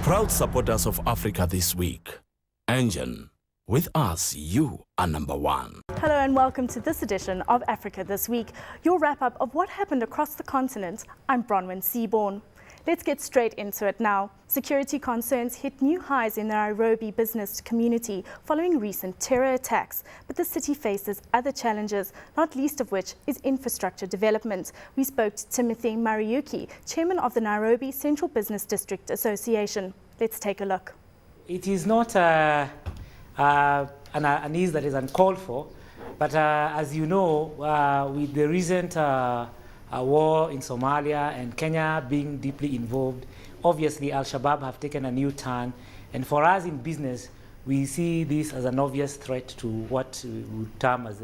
Proud supporters of Africa this week. Engen, with us, you are number one. Hello and welcome to this edition of Africa This Week, your wrap-up of what happened across the continent. I'm Bronwyn Seaborn. Let's get straight into it now. Security concerns hit new highs in the Nairobi business community following recent terror attacks, but the city faces other challenges, not least of which is infrastructure development. We spoke to Timothy Mariuki, chairman of the Nairobi Central Business District Association. Let's take a look. It is not an ease that is uncalled for, but as you know, with the recent war in Somalia and Kenya being deeply involved, obviously Al-Shabaab have taken a new turn, and for us in business, we see this as an obvious threat to what we would term as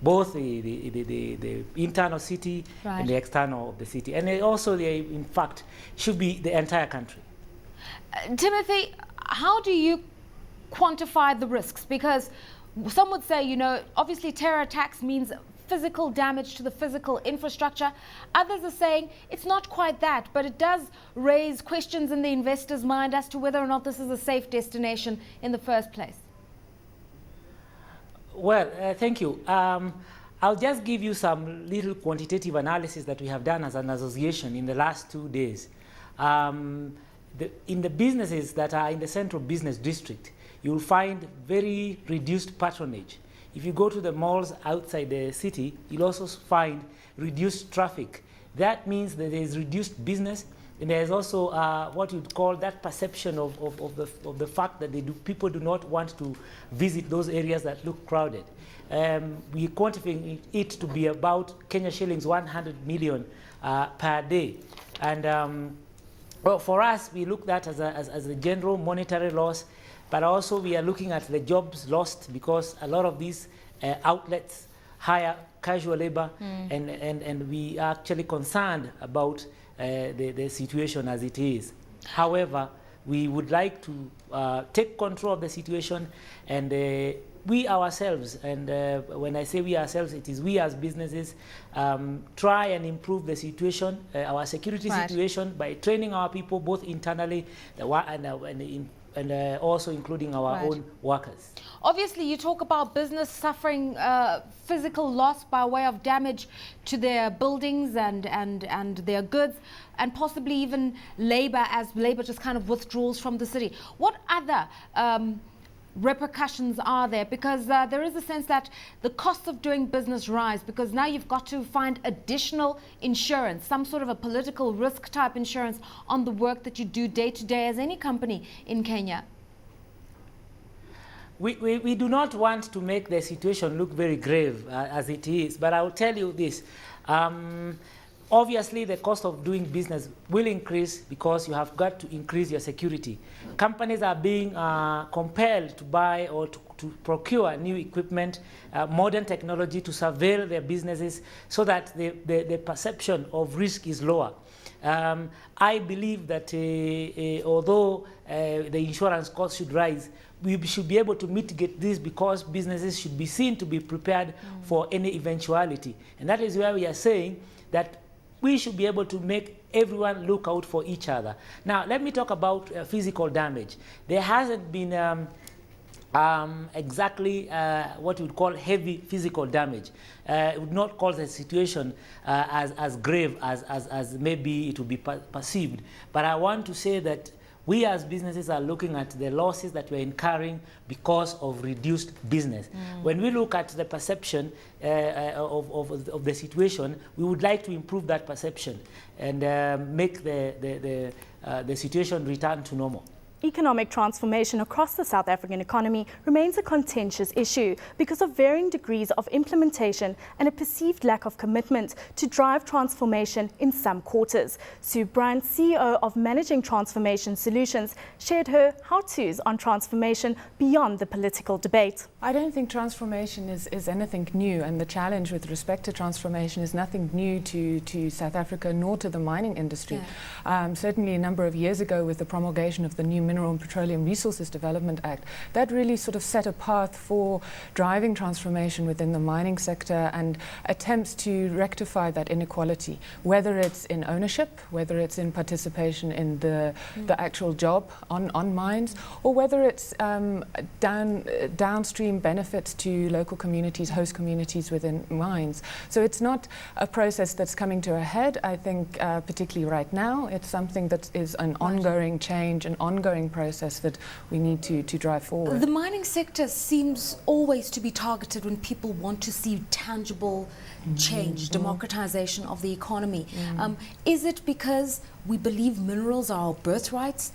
both the internal city and the external of the city, and also, in fact, should be the entire country. Timothy, how do you quantify the risks? Because some would say, you know, obviously terror attacks means physical damage to the physical infrastructure. Others are saying it's not quite that, but it does raise questions in the investor's mind as to whether or not this is a safe destination in the first place. Well, thank you. I'll just give you some little quantitative analysis that we have done as an association in the last 2 days. In the businesses that are in the Central Business District, you'll find very reduced patronage. If you go to the malls outside the city, you'll also find reduced traffic. That means that there is reduced business, and there's also what you'd call that perception of the fact that people do not want to visit those areas that look crowded. We're quantifying it to be about Kenya shillings 100 million per day. And well, for us, we look at that as a general monetary loss, but also we are looking at the jobs lost because a lot of these outlets hire casual labor, and we are actually concerned about the situation as it is. However, we would like to take control of the situation, and we ourselves, and when I say we ourselves, it is we as businesses, try and improve the situation, our security situation, by training our people both internally and also including our own workers. Obviously, you talk about business suffering physical loss by way of damage to their buildings and their goods, and possibly even labor, as labor just kind of withdraws from the city. What other repercussions are there? Because there is a sense that the costs of doing business rise, because now you've got to find additional insurance, some sort of a political risk type insurance on the work that you do day to day as any company in Kenya. We do not want to make the situation look very grave as it is, but I will tell you this. Obviously, the cost of doing business will increase because you have got to increase your security. Companies are being compelled to buy or to procure new equipment, modern technology to surveil their businesses so that the perception of risk is lower. I believe that although the insurance cost should rise, we should be able to mitigate this because businesses should be seen to be prepared for any eventuality. And that is where we are saying that we should be able to make everyone look out for each other. Now, let me talk about physical damage. There hasn't been exactly what we would call heavy physical damage. It would not cause the situation as grave as maybe it would be perceived. But I want to say that we as businesses are looking at the losses that we're incurring because of reduced business. When we look at the perception of the situation, we would like to improve that perception and make the situation return to normal. Economic transformation across the South African economy remains a contentious issue because of varying degrees of implementation and a perceived lack of commitment to drive transformation in some quarters. Sue Bryant, CEO of Managing Transformation Solutions, shared her how-tos on transformation beyond the political debate. I don't think transformation is anything new, and the challenge with respect to transformation is nothing new to South Africa nor to the mining industry. Certainly a number of years ago, with the promulgation of the new Mineral and Petroleum Resources Development Act, that really sort of set a path for driving transformation within the mining sector and attempts to rectify that inequality, whether it's in ownership, whether it's in participation in the actual job on mines, or whether it's downstream benefits to local communities, host communities within mines. So it's not a process that's coming to a head, I think, particularly right now. It's something that is an ongoing change, an ongoing process that we need to drive forward. The mining sector seems always to be targeted when people want to see tangible change, democratization of the economy. Is it because we believe minerals are our birthrights?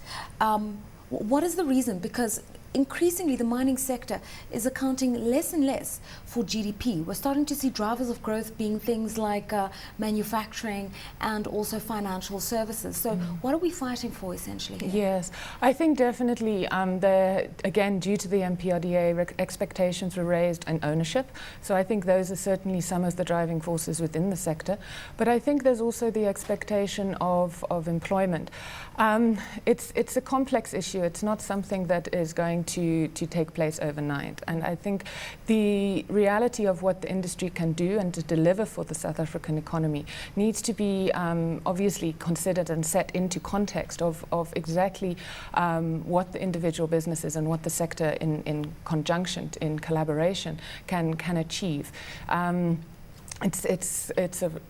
What is the reason? Because increasingly the mining sector is accounting less and less for GDP. We're starting to see drivers of growth being things like manufacturing and also financial services. So what are we fighting for essentially here? Yes, I think definitely again, due to the MPRDA, expectations were raised in ownership. So I think those are certainly some of the driving forces within the sector. But I think there's also the expectation of employment. It's a complex issue. It's not something that is going to take place overnight. And I think the reality of what the industry can do and to deliver for the South African economy needs to be obviously considered and set into context of exactly what the individual businesses and what the sector in conjunction, in collaboration, can achieve. It's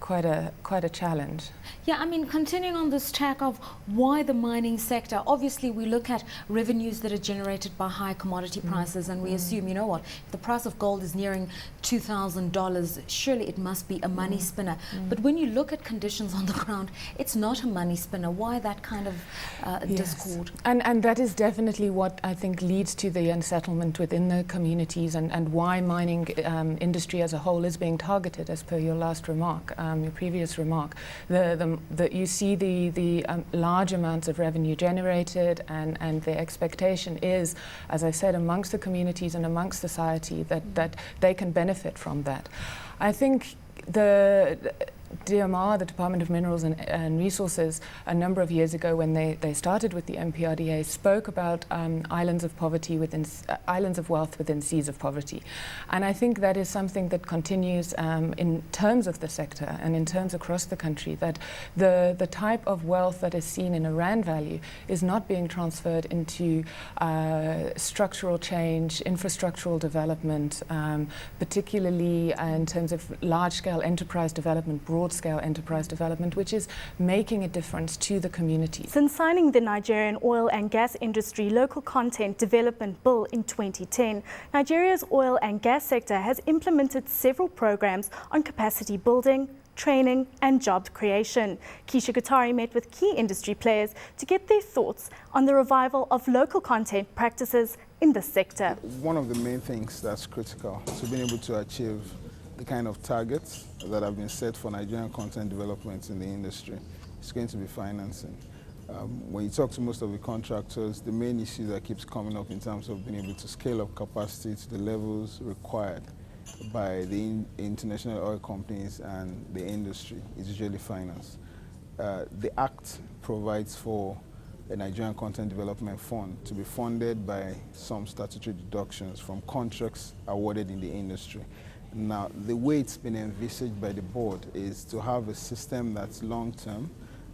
quite a challenge. Yeah, I mean, continuing on this track of why the mining sector, obviously we look at revenues that are generated by high commodity prices and we assume, you know what, if the price of gold is nearing $2,000, surely it must be a money spinner. But when you look at conditions on the ground, it's not a money spinner. Why that kind of discord? And that is definitely what I think leads to the unsettlement within the communities and why mining industry as a whole is being targeted. As per your last remark, your previous remark, you see the large amounts of revenue generated, and the expectation is, as I said, amongst the communities and amongst society that they can benefit from that. I think the DMR, the Department of Minerals and Resources, a number of years ago when they started with the MPRDA, spoke about islands of poverty within islands of wealth within seas of poverty, and I think that is something that continues in terms of the sector and in terms across the country. That the type of wealth that is seen in a rand value is not being transferred into structural change, infrastructural development, particularly in terms of large-scale enterprise development, broad-scale enterprise development, which is making a difference to the community. Since signing the Nigerian Oil and Gas Industry Local Content Development Bill in 2010, Nigeria's oil and gas sector has implemented several programs on capacity building, training and job creation. Keisha Gutari met with key industry players to get their thoughts on the revival of local content practices in the sector. One of the main things that's critical to being able to achieve the kind of targets that have been set for Nigerian content development in the industry is going to be financing. When you talk to most of the contractors, the main issue that keeps coming up in terms of being able to scale up capacity to the levels required by the international oil companies and the industry is usually finance. The Act provides for a Nigerian Content Development Fund to be funded by some statutory deductions from contracts awarded in the industry. Now, the way it's been envisaged by the board is to have a system that's long-term,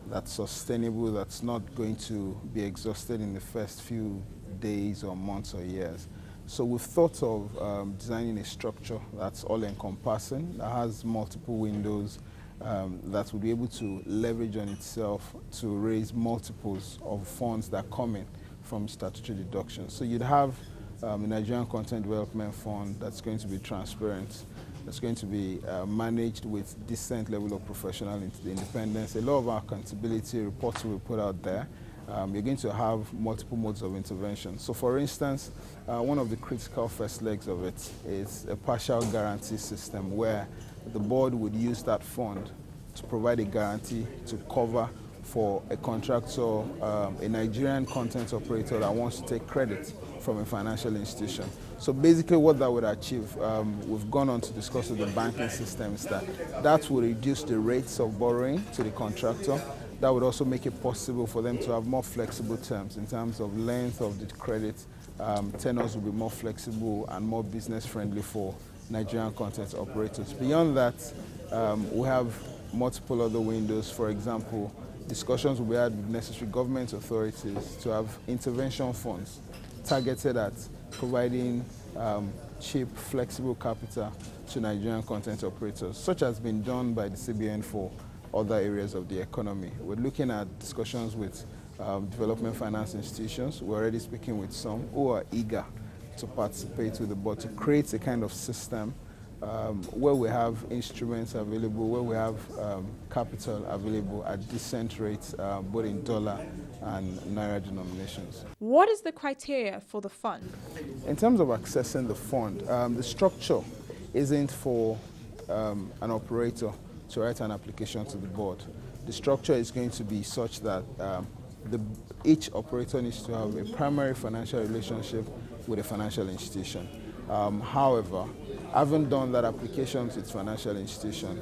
that's sustainable, that's not going to be exhausted in the first few days or months or years. So we've thought of designing a structure that's all-encompassing, that has multiple windows, that will be able to leverage on itself to raise multiples of funds that come in from statutory deductions. So you'd have a Nigerian Content Development Fund that's going to be transparent, that's going to be managed with decent level of professional independence, a lot of accountability reports will be put out there. You're going to have multiple modes of intervention. So for instance, one of the critical first legs of it is a partial guarantee system where the board would use that fund to provide a guarantee to cover for a contractor, a Nigerian content operator that wants to take credit from a financial institution. So basically what that would achieve, we've gone on to discuss with the banking systems that will reduce the rates of borrowing to the contractor, That would also make it possible for them to have more flexible terms in terms of length of the credit. Tenors will be more flexible and more business friendly for Nigerian content operators. Beyond that, we have multiple other windows. For example, discussions will be had with necessary government authorities to have intervention funds targeted at providing cheap, flexible capital to Nigerian content operators, such has been done by the CBN for other areas of the economy. We're looking at discussions with development finance institutions. We're already speaking with some who are eager to participate with the board to create a kind of system where we have instruments available, where we have capital available at decent rates, both in dollar and naira denominations. What is the criteria for the fund? In terms of accessing the fund, the structure isn't for an operator to write an application to the board. The structure is going to be such that each operator needs to have a primary financial relationship with a financial institution. However, having done that application to its financial institution,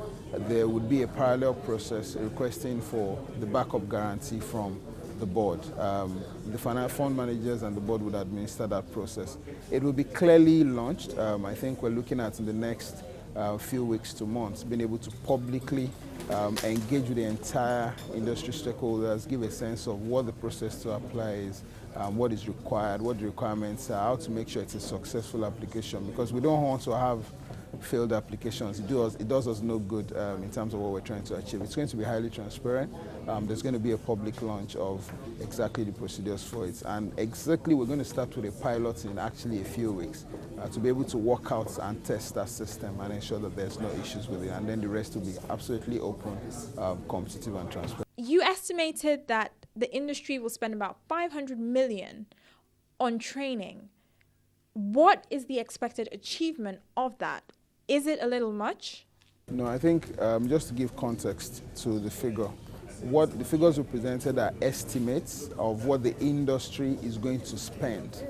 there would be a parallel process requesting for the backup guarantee from the board. The fund managers and the board would administer that process. It will be clearly launched. I think we're looking at in the next few weeks to months, being able to publicly engage with the entire industry stakeholders, give a sense of what the process to apply is, what is required, what the requirements are, how to make sure it's a successful application, because we don't want to have failed applications. It does us no good in terms of what we're trying to achieve. It's going to be highly transparent. There's going to be a public launch of exactly the procedures for it. And exactly we're going to start with a pilot in actually a few weeks to be able to work out and test that system and ensure that there's no issues with it. And then the rest will be absolutely open, competitive and transparent. You estimated that the industry will spend about 500 million on training. What is the expected achievement of that? Is it a little much? No, I think just to give context to the figure, what the figures we presented are estimates of what the industry is going to spend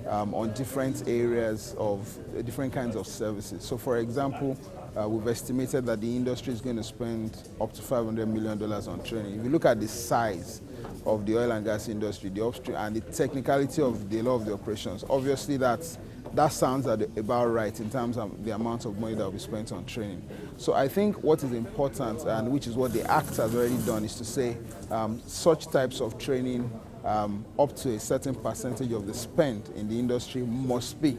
on different areas of different kinds of services. So for example, we've estimated that the industry is going to spend up to $500 million on training. If you look at the size of the oil and gas industry, the upstream, and the technicality of the law of the operations, obviously that sounds about right in terms of the amount of money that will be spent on training. So I think what is important, and which is what the Act has already done, is to say such types of training up to a certain percentage of the spend in the industry must be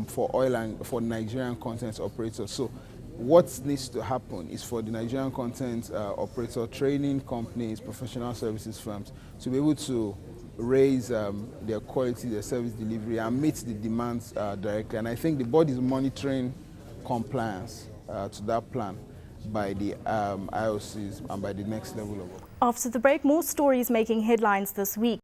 for oil and for Nigerian content operators. So what needs to happen is for the Nigerian content operator, training companies, professional services firms to be able to raise their quality, their service delivery, and meet the demands directly. And I think the board is monitoring compliance to that plan by the IOCs and by the next level of. After the break, more stories making headlines this week.